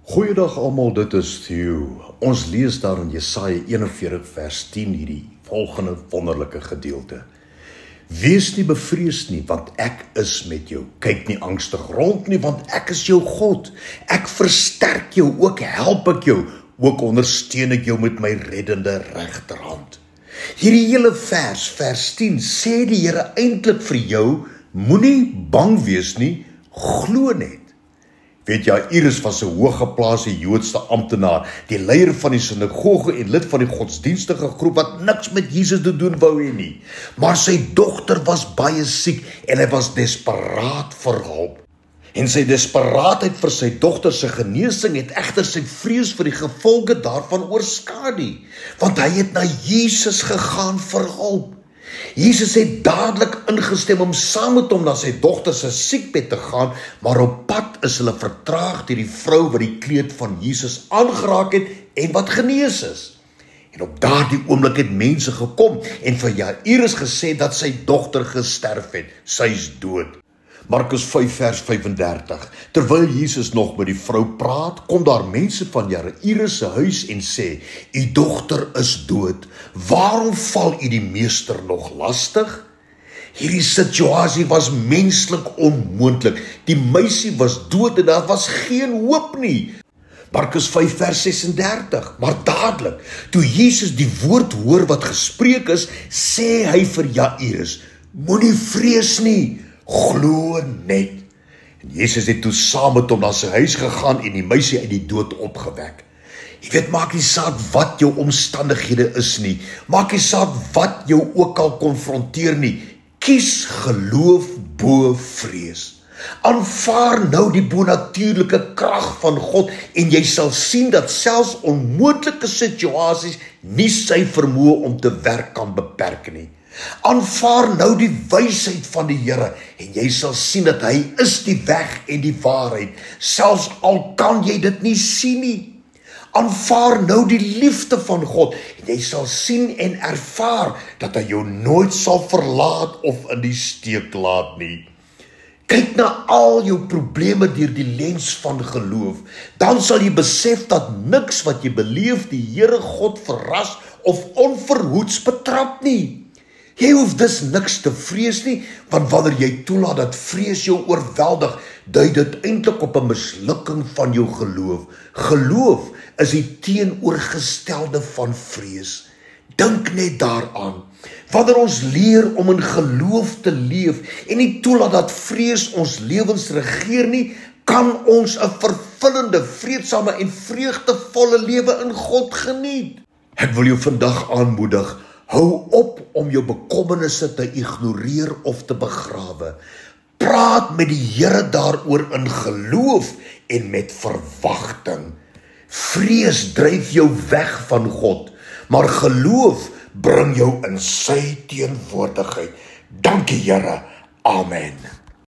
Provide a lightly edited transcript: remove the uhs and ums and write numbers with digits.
Goeiedag almal, dit is Theo. Ons lees daar in Jesaja 41 vers 10 hierdie volgende wonderlike gedeelte. Wees nie bevrees nie, want ek is met jou. Kyk nie angstig rond nie, want ek is jou God. Ek versterk jou, ook help ek jou, ook ondersteun ek jou met my reddende regterhand. Hierdie hele vers 10, sê die Here eintlik vir jou, moenie bang wees nie, glo net. Weet jy, Jairus was 'n hooggeplaasde Joodse amptenaar, die leier van die sinagoge en lid van die godsdienstige groep wat niks met Jesus te doen wou hê nie. Maar sy dogter was baie siek en hy was desperaat vir hulp. En sy desperaatheid vir sy dogter se genesing het egter sy vrees vir die gevolge daarvan oorskadu, want hy het na Jesus gegaan vir hulp. Jesus het dadelik ingestem om saam met hom na sy dogter se siekbed te gaan, maar op pad is hulle vertraag deur die vrou wat die kleed van Jesus aangeraak het en wat genees is. En op daardie oomblik het mense gekom en vir Jairus gesê dat sy dogter gesterf het, sy is dood. Markus 5 vers 35. Terwyl Jesus nog met die vrou praat, kom daar mense van Jairus se huis en sê, "U dogter is dood. Waarom val u die meester nog lastig?" Hierdie situasie was menslik onmoontlik. Die meisie was dood en daar was geen hoop nie. Markus 5 vers 36. Maar dadelik, toe Jesus die woord hoor wat gespreek is, sê hy vir Jairus, "Moenie vrees nie, glo net." En Jesus het toe saam met hom na sy huis gegaan en die meisie uit die dood opgewek. Jy weet, maak nie saak wat jou omstandighede is nie, maak nie saak wat jou ook al konfronteer nie, kies geloof bo vrees. Aanvaar nou die bonatuurlike krag van God en jy sal sien dat selfs onmoontlike situasies nie sy vermoë om te werk kan beperk nie. Aanvaar nou die wysheid van die Here en jy sal sien dat hy is die weg en die waarheid, selfs al kan jy dit nie sien nie. Aanvaar nou die liefde van God en jy sal sien en ervaar dat hy jou nooit sal verlaat of in die steek laat nie. Kyk na al jou probleme deur die lens van geloof, dan sal jy besef dat niks wat jy beleef die Here God verras of onverhoeds betrap nie. Jy hoef dus niks te vrees nie, want wanneer jy toelaat dat vrees jou oorweldig, dui dit eintlik op 'n mislukking van jou geloof. Geloof is die teenoorgestelde van vrees. Dink net daaraan. Wanneer ons leer om in geloof te leef en nie toelaat dat vrees ons lewens regeer nie, kan ons 'n vervullende, vreedsame en vreugdevolle lewe in God geniet. Ek wil jou vandag aanmoedig, hou op om jou bekommernisse te ignoreer of te begrawe. Praat met die Here daaroor in geloof en met verwagting. Vrees dryf jou weg van God, maar geloof bring jou in sy teenwoordigheid. Dankie Here. Amen.